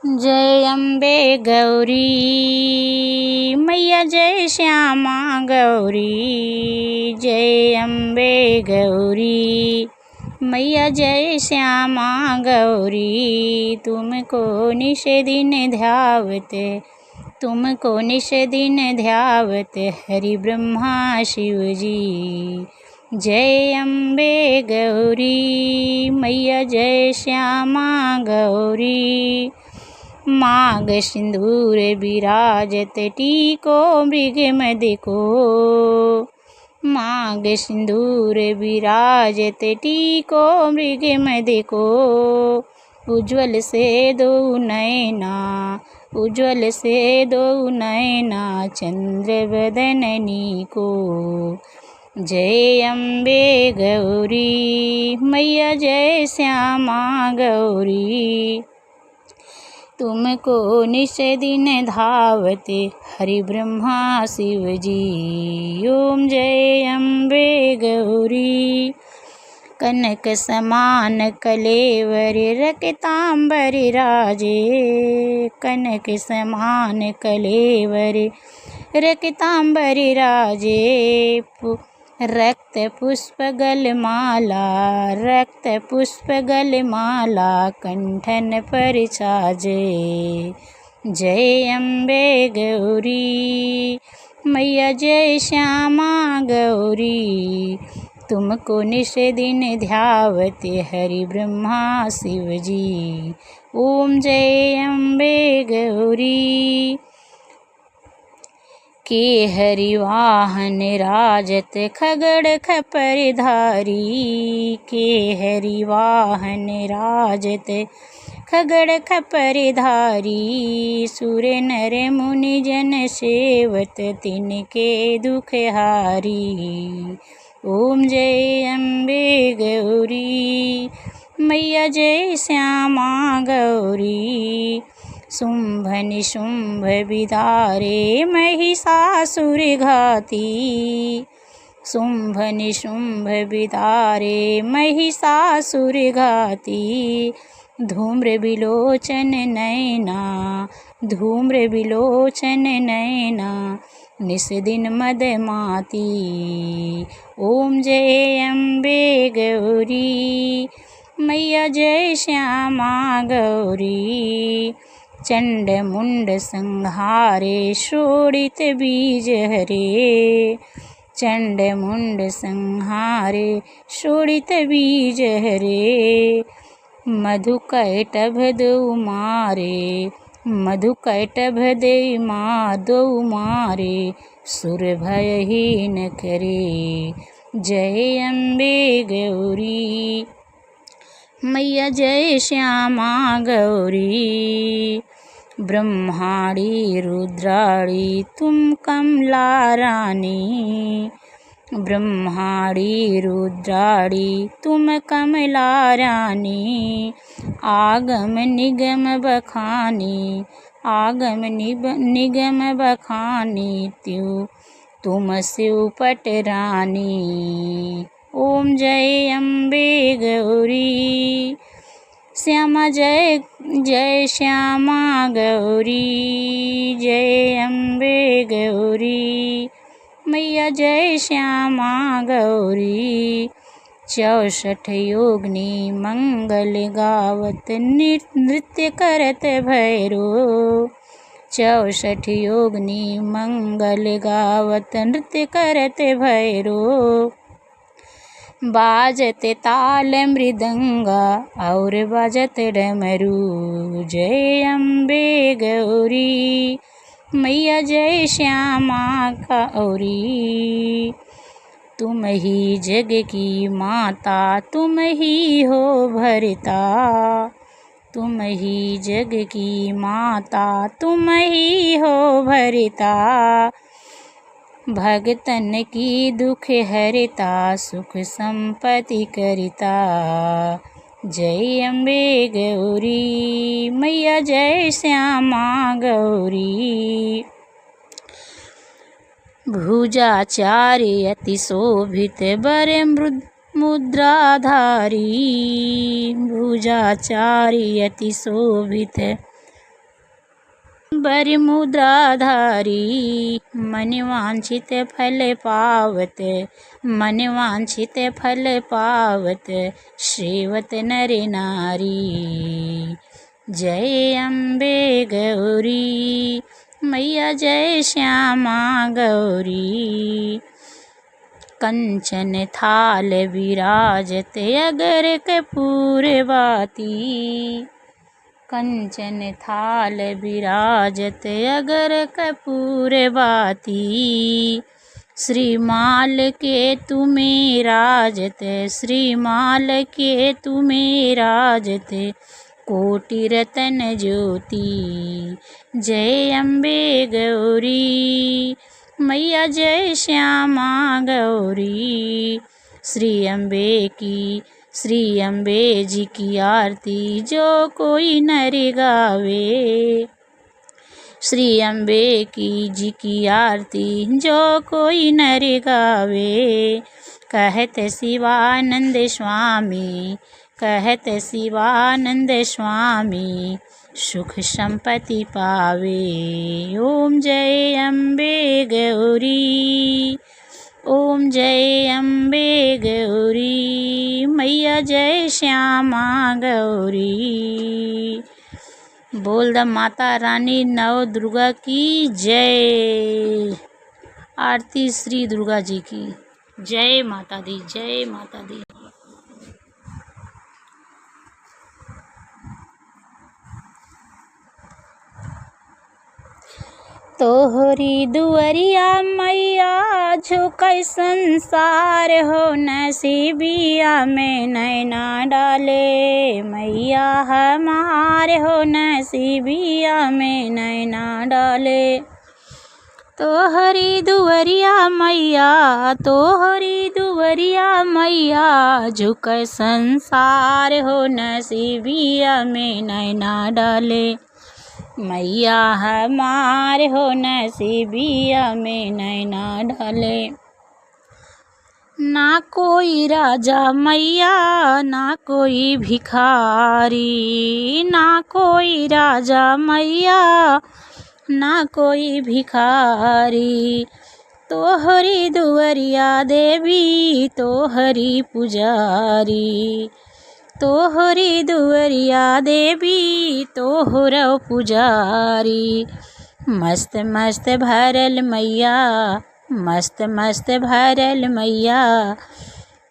जय अम्बे गौरी मैया, जय श्यामा गौरी। जय अम्बे गौरी मैया, जय श्यामा गौरी। तुमको निश दिन ध्यावते, तुमको निश दिन ध्यावते हरि ब्रह्मा शिव जी। जय अम्बे गौरी मैया, जय श्यामा गौरी। मांग सिंदूर विराजत टीको मृग मदिको, मांग सिंदूर विराजत टीको मृग मदिको। उज्ज्वल से दो नैना, उज्ज्वल से दो नैना चंद्र बदननी को। जय अम्बे गौरी मैया, जय श्यामा गौरी। तुमको निश दिन धावते हरि ब्रह्मा शिव जी। ओम जय अम्बे गौरी। कनक समान कलेवर रक्तांबर राजे, कनक समान कलेवर रक्तांबर राजे। रक्त पुष्प गलमाला, रक्त पुष्प गलमाला कंठन पर छाजे। जय अम्बे गौरी मैया, जय श्यामा गौरी। तुमको निश दिन ध्यावते हरि ब्रह्मा शिव जी। ओम जय अम्बे गौरी। के हरि वाहन राजत खगड़ खपरधारी, के हरि वाहन राजत खगड़ खपरधारी। सुर नर मुनि जन सेवत तिनके दुखहारी। ओम जय अम्बे गौरी मैया, जय श्यामा गौरी। शुंभ निशुंभ विदारे महिषासुर घाती, शुंभ निशुंभ विदारे महिषासुर घाती। धूम्र विलोचन नैना, धूम्र विलोचन नैना निस दिन मदमाती। ओम जय अम्बे गौरी मैया, जय श्यामा गौरी। चंड मुंड संहारे शोणित बीज हरे, चंड मुंड संहारे शोणित बीज हरे। मधुकैटभ दो मारे, मधुकैटभ दे मार दो मारे सुर भयहीन करे। जय अम्बे गौरी मैया, जय श्यामा गौरी। ब्रह्माणी रुद्राणी तुम कमला रानी, ब्रह्माणी रुद्राणी तुम कमला रानी। आगम निगम बखानी, आगम निगम बखानी त्यों तुम शिव पट रानी। ओम जय अम्बे गौरी श्यामा, जय जय श्यामा गौरी। जय अम्बे गौरी मैया, जय श्यामा गौरी। 64 योगिनी मंगल गावत नृत्य करत भैरो, 64 योगिनी मंगल गावत नृत्य करत भैरो। बाजत ताल मृदंगा और बाजत डमरू। जय अम्बे गौरी मैया, जय श्यामा गौरी। तुम ही जग की माता, तुम ही हो भरता, तुम ही जग की माता, तुम ही हो भरता। भगतन की दुख हरता, सुख संपत्ति करता। जय अम्बे गौरी मैया, जय श्यामा गौरी। भुजाचार्य अति शोभित बर मुद्राधारी, भुजाचार्य अति शोभित बरमुद्राधारी मन वांछित फल पावत, मन वांछित फल पावत सेवत नर नारी। जय अम्बे गौरी मैया जय श्यामा गौरी। कंचन थाल विराजत अगर कपूर बाती, कंचन थाल विराजत अगर कपूर बाती। श्रीमाल के तुम्हें राजत, श्रीमाल के तुम्हें राजत कोटि रतन ज्योति। जय अम्बे गौरी मैया जय श्यामा गौरी। श्री अम्बे जी की आरती जो कोई नर गावे, श्री अम्बे जी की आरती जो कोई नर गावे। कहत शिवानंद स्वामी, कहत शिवानंद स्वामी सुख संपत्ति पावे। ओम जय अम्बे गौरी, ओम जय अम्बे गौरी मैया जय श्यामा गौरी। बोल द माता रानी नव दुर्गा की जय। आरती श्री दुर्गा जी की। जय माता दी, जय माता दी। तोहरी दुअरिया मैया झुकै संसार हो, नसीबिया में नैना डाले मैया हमारे हो, नसीबिया में नैना डाले। तोहरी दुअरिया मैया, तोहरी दुअरिया मैया झुकै संसार हो, नसीबिया में नैना डाले मैया हमारे हो, नसीबिया में नैना डाले। ना कोई राजा मैया ना कोई भिखारी, ना कोई राजा मैया ना कोई भिखारी। तोहरी दुअरिया देवी तोहरी पुजारी, तोहरी दुअरिया देवी तोहरो पुजारी। मस्त मस्त भरल मैया, मस्त मस्त भरल मैया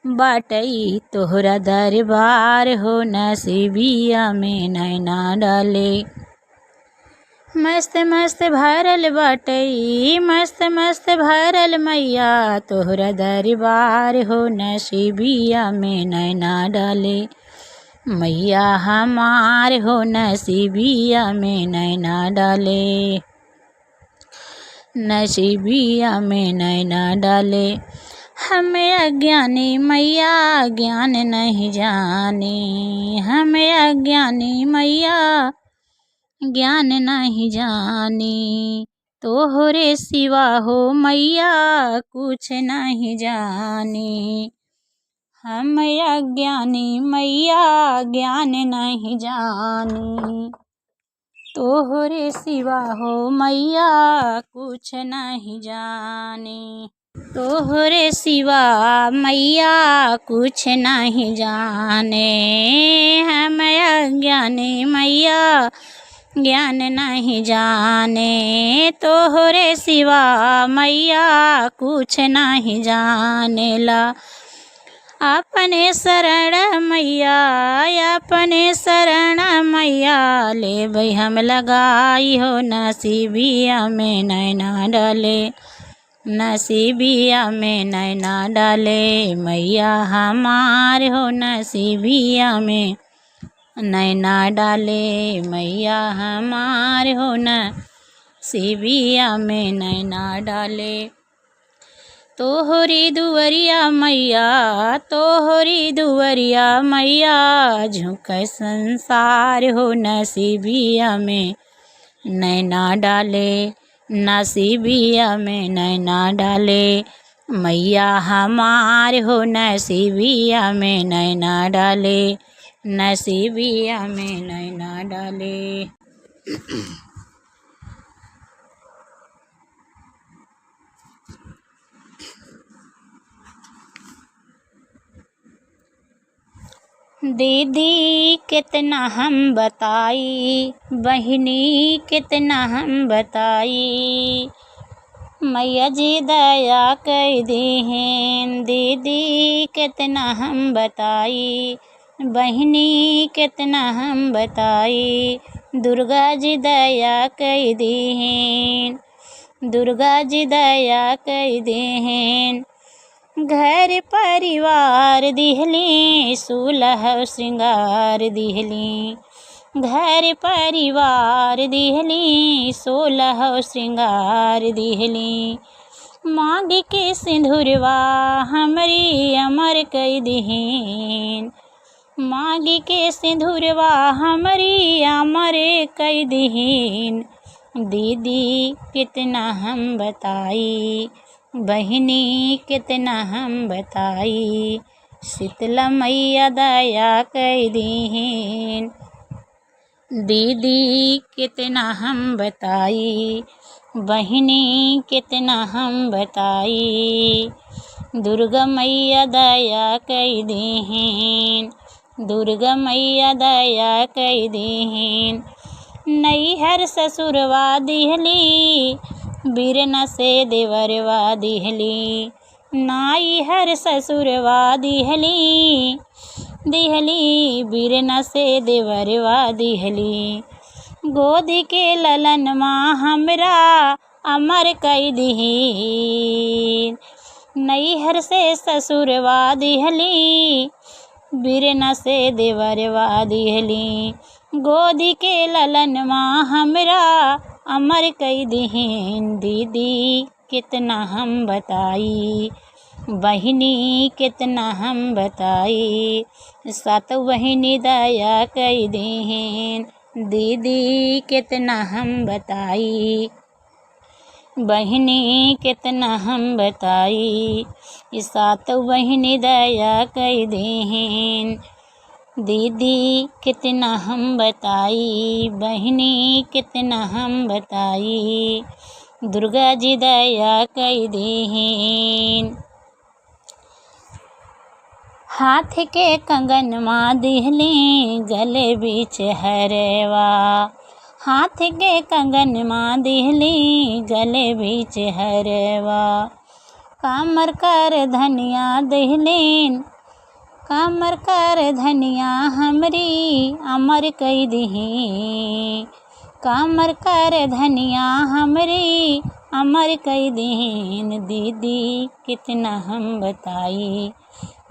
बाटई तोहरा दरबार हो, नसीबिया में नैना डाले। मस्त मस्त भरल बाटई, मस्त मस्त भरल मैया तोहरा दरबार हो, नसीबिया में नैना डाले मैया हमार हो, नसीबिया में नैना डाले, नसीबिया में नैना डाले। हमें अज्ञानी मैया ज्ञान नहीं जाने, हमें अज्ञानी मैया ज्ञान नहीं जानी। तोहरे सिवा हो मैया कुछ नहीं जानी, हम अज्ञानी मैया ज्ञान नहीं जानी। तोहरे सिवा हो मैया कुछ नहीं जानी, तोहरे सिवा मैया कुछ नहीं जाने। हम अज्ञानी मैया ज्ञान नहीं जाने, तोहरे सिवा मैया कुछ नहीं जाने ला। अपने शरण मैया, अपने शरण मैया ले भाई हम लगाई हो, नसीबिया में नैना डाले, नसीबिया में नैना डाले मैया हमारे हो, नसीबिया में नैना डाले मैया हमारे हो, नसीबिया में नैना डाले। तोहरी दुअरिया मैया, तोहरी दुअरिया मैया झुकै संसार हो, नसीबिया में नैना डाले, नसीबिया में नैना डाले मैया हमारे हो, नसीबिया में नैना डाले, नसीबिया में नैना डाले। दीदी कितना हम बताई, बहिनी कितना हम बताई, मैया जी दया कर दीहेन। दीदी कितना हम बताई, बहिनी कितना हम बताई, दुर्गा जी दया कर दीहेन। दुर्गा जी दया कर दीहेन। घर परिवार दिहली, सुलह श्रृंगार दिहली। घर परिवार दिहली, सोलह श्रृंगार दिहली। मांग के सिंदूरवा हमरी अमर कई दिहीन। मांग के सिंदूरवा हमरी अमर कई दिहीन। दीदी कितना हम बताई, बहिनी कितना हम बताई, शीतला मैया दया कर दीहेन। दीदी कितना हम बताई, बहिनी कितना हम बताई, दुर्गा मैया दया कर दीहेन। दुर्गा मैया दया कर दीहेन। नैहर ससुरवा दिहली, बिरना से देवरवा दिहली। नैहर ससुरवा दिहली, बिरना से देवरवा दिहली। गोद के ललनमा हमरा अमर कई दिहीन। नैहर से ससुरवा दिहली, बिरना से देवरवा दिहली। गोद के ललनमा हमरा अमर कई दिहीन। दीदी कितना हम बताई, बहिनी कितना हम बताई, सातों बहिनी दया कर दीहेन। दीदी कितना हम बताई, बहिनी कितना हम बताई, सातों बहिनी दया कर दीहेन। दीदी कितना हम बताई, बहिनी कितना हम बताई, दुर्गा जी दया कर दीहेन। हाथ के कंगनवा दिहली, गले बीच हरवा। हाथ के कंगनवा दिहली, गले बीच हरवा। कामर कर धनिया दिहलीन, कामर कर धनिया हमरी अमर कई दिही। कामर कर धनिया हमरी अमर कई दीन। दीदी कितना हम बताई,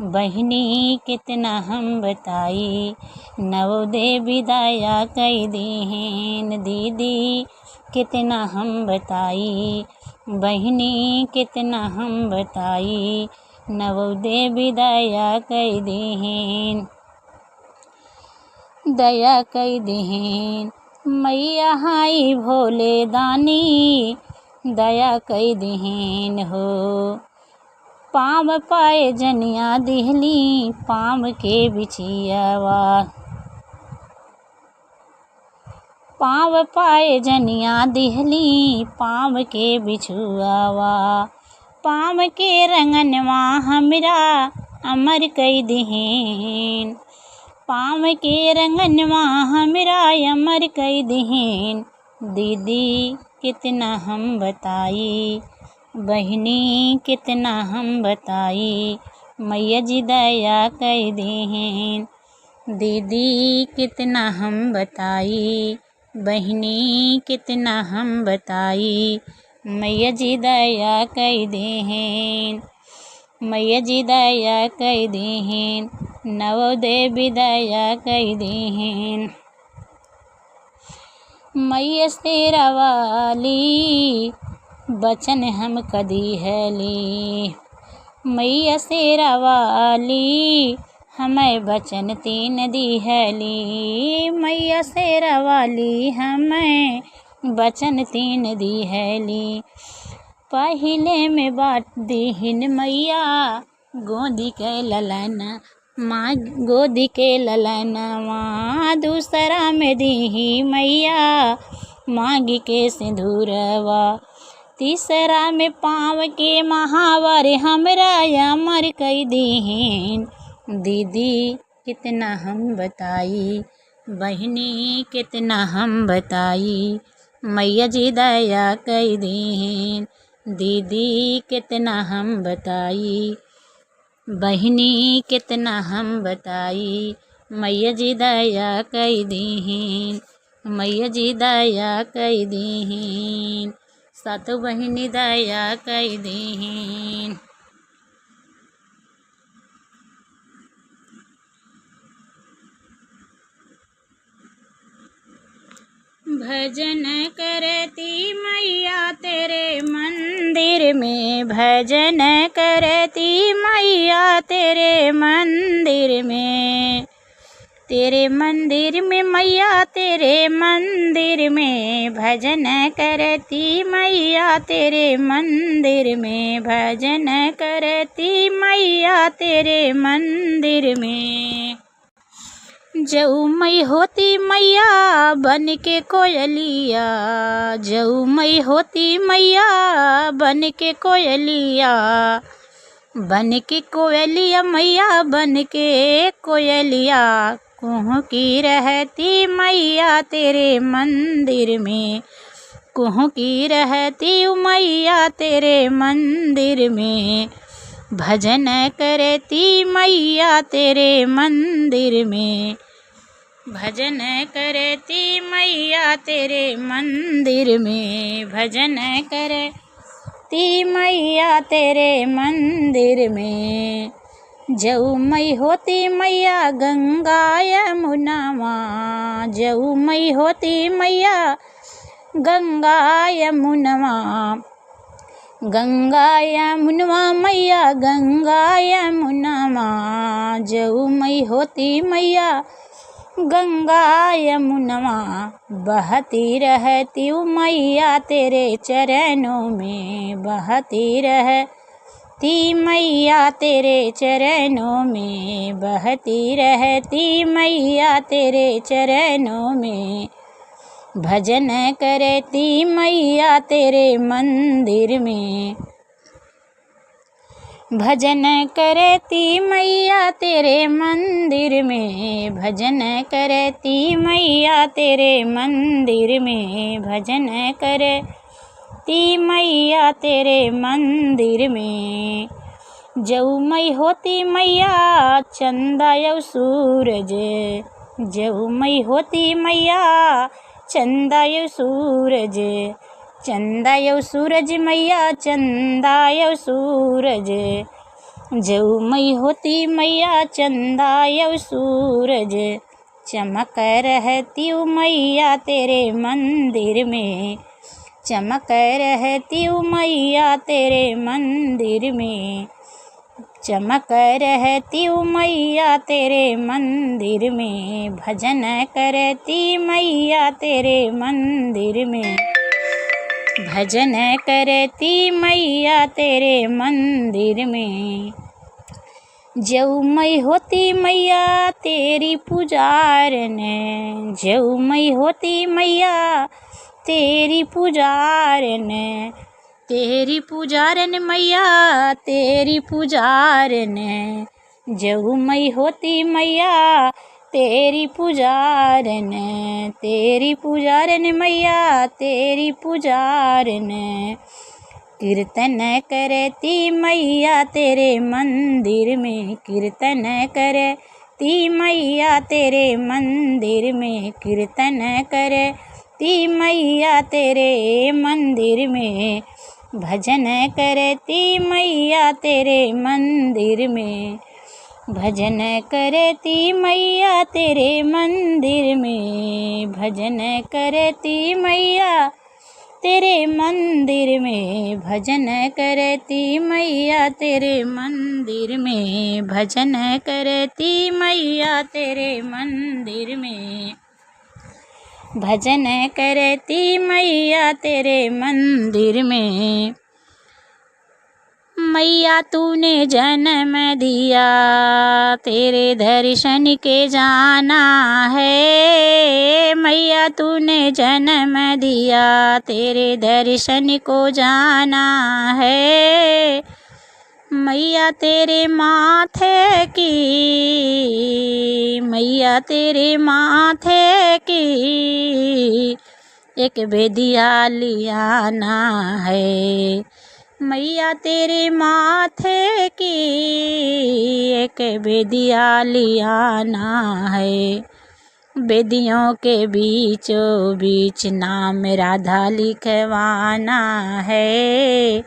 बहिनी कितना हम बताई, नव देवी दया कई दीन। दीदी कितना हम बताई, बहिनी कितना हम बताई, नव देवी दया कई दीन। दया कई दीन। मैया हाई भोले दानी, दया कई दीन हो। पाँव पाए जनिया दिहली, पाँव के बिछियावा। पाँव पाए जनिया दिहली, पाँव के बिछुआवा। पाँव के रंगनवा हमरा अमर कई दीन। पाँव के रंगनवा हमरा अमर कई दीन। दीदी कितना हम बताई, बहिनी कितना हम बताई, मैया जी दया कर दीन। दीदी कितना हम बताई, बहिनी कितना हम बताई, मैया जी दया कर दीन। मैया जी दया कर दीन, नव देवी दया कर दीन। मैया शेरा वाली, बचन हम कदी हैली। मैया शेरा वाली, हमें बचन तीन दी हैली। मैया शेरा वाली, हमें बचन तीन दी हैली। पहिले में बाट दीहिन मैया, गोदी के ललन माँ, गोदी के ललनवा। दूसरा में दीही मैया, मांग के सिंदूरवा। तीसरा में पाँव के महावर हमरा अमर कई दीन। दीदी कितना हम बताई, बहिनी कितना हम बताई, मैया जी दया कई दीन, दीदी कितना हम बताई, बहिनी कितना हम बताई, मैया जी दया कई दीन, मैया जी दया कई दीन, सातों बहिनी दया कई दीन। भजन करती मैया तेरे मंदिर में, भजन करती मैया तेरे मंदिर में, तेरे मंदिर में मैया तेरे मंदिर में, भजन करती मैया तेरे मंदिर में, भजन करती मैया तेरे मंदिर में। जऊ मई होती मैया बन के कोयलिया, जऊ मई होती मैया बन के कोयलिया, बन के कोयलिया मैया बन के कोयलिया, कुहू की रहती मैया तेरे मंदिर में, कुहू की रहती मैया तेरे मंदिर में, भजन करती मैया तेरे मंदिर में, भजन करती मैया तेरे मंदिर में, भजन करती मैया तेरे मंदिर में। जऊ मई होती मैया गंगा यमुनावा, जऊ मई होती मैया गंगा यमुनवा, गंगा यमुनवा मैया गंगा यमुनवा, जऊ मई होती मैया गंगा यमुनवा, बहती रहती मैया तेरे चरणों में, बहती रहती मैया तेरे चरणों में, बहती रहती मैया तेरे चरणों में, भजन करती मैया तेरे मंदिर में, भजन करती मैया तेरे मंदिर में, भजन करती मैया तेरे मंदिर में, भजन करती मैया तेरे मंदिर में। जऊ मई होती मैया चंदा यौ सूरज, जऊ मई होती मैया चंदा यौ सूरज, चंदा यौ सूरज मैया चंदा यौ सूरज, जऊ मई होती मैया चंदा यौ सूरज, चमक रहती मैया तेरे मंदिर में, चमक रहती मैया तेरे मंदिर में, चमक रहती मैया तेरे मंदिर में, भजन करती मैया तेरे मंदिर में, भजन करती मैया तेरे मंदिर में। जऊ मई होती मैया तेरी पुजारन, जऊ मई होती मैया तेरी पुजारन, तेरी पुजारन मैया तेरी पुजारन, जऊ मई होती मैया तेरी पुजारन, तेरी पुजारन मैया तेरी पुजारन, कीर्तन करती मैया तेरे मंदिर में, कीर्तन करती मैया तेरे मंदिर में, कीर्तन करती मैया तेरे मंदिर में, भजन करती मैया तेरे मंदिर में, भजन करती मैया तेरे मंदिर में, भजन करती मैया तेरे मंदिर में, भजन करती मैया तेरे मंदिर में, भजन करती मैया तेरे मंदिर में, भजन करती मैया तेरे मंदिर में। मैया तूने जन्म दिया तेरे दर्शन के जाना है, मैया तूने जन्म दिया तेरे दर्शन को जाना है, मैया तेरे माथे की, मैया तेरे माथे की एक बेदिया लियाना है। मैया तेरे माथे की एक बेदिया लियाना है। बेदियों के बीचों बीच नाम राधा लिखवाना है।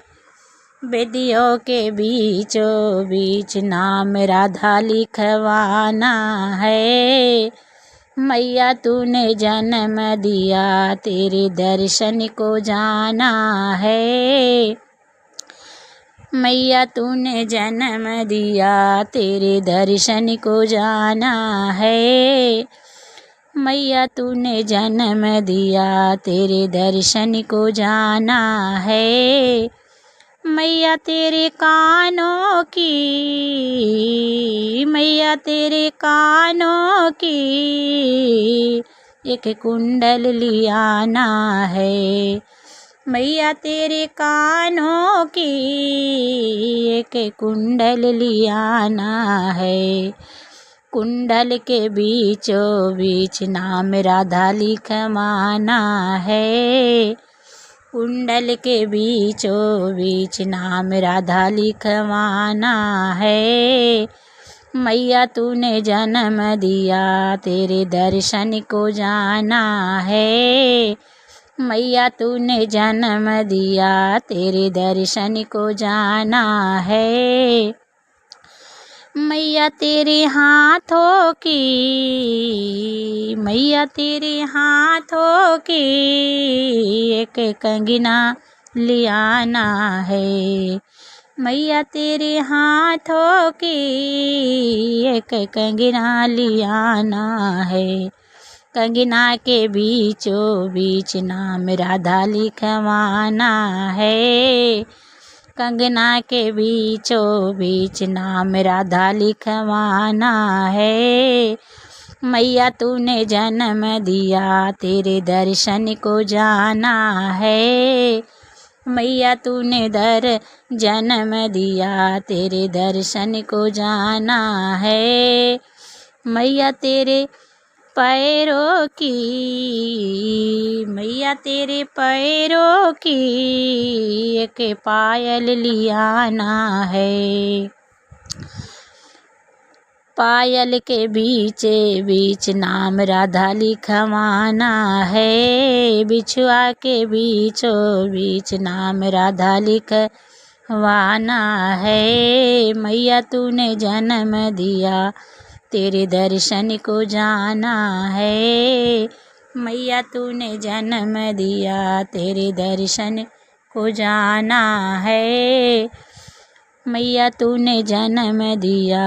बेदियों के बीचों बीच नाम राधा लिखवाना है। मैया तूने जन्म दिया तेरे दर्शन को जाना है। मैया तूने जन्म दिया तेरे दर्शन को जाना है। मैया तूने जन्म दिया तेरे दर्शन को जाना है। मैया तेरे कानों की, मैया तेरे कानों की एक कुंडल लियाना है। मैया तेरे कानों की एक कुंडल लियाना है। कुंडल के बीचों बीच नाम राधा लिखवाना है। कुंडल के बीचों बीच नाम राधा लिखवाना है। मैया तूने जन्म दिया तेरे दर्शन को जाना है। मैया तूने जन्म दिया तेरे दर्शन को जाना है। मैया तेरे हाथों की, मैया तेरे हाथों की एक कंगना लियाना है। मैया तेरे हाथों की एक कंगना लियाना है। कंगना के बीचों बीच नाम राधा लिखवाना है। कंगना के बीचों बीच नाम राधा लिखवाना है। मैया तूने जन्म दिया तेरे दर्शन को जाना है। मैया तूने जन्म दिया तेरे दर्शन को जाना है। मैया तेरे पैरों की, मैया तेरे पैरों की एक पायल लियाना है। पायल के बीच नाम राधा लिखवाना है। बिछुआ के बीचों बीच नाम राधा लिखवाना है। मैया तूने जन्म दिया तेरे दर्शन को जाना है। मैया तूने जन्म दिया तेरे दर्शन को जाना है। मैया तूने जन्म दिया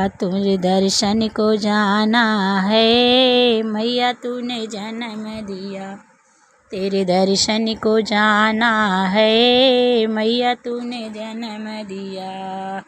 तुझे दर्शन को जाना है। मैया तूने जन्म दिया तेरे दर्शन को जाना है। मैया तूने जन्म दिया।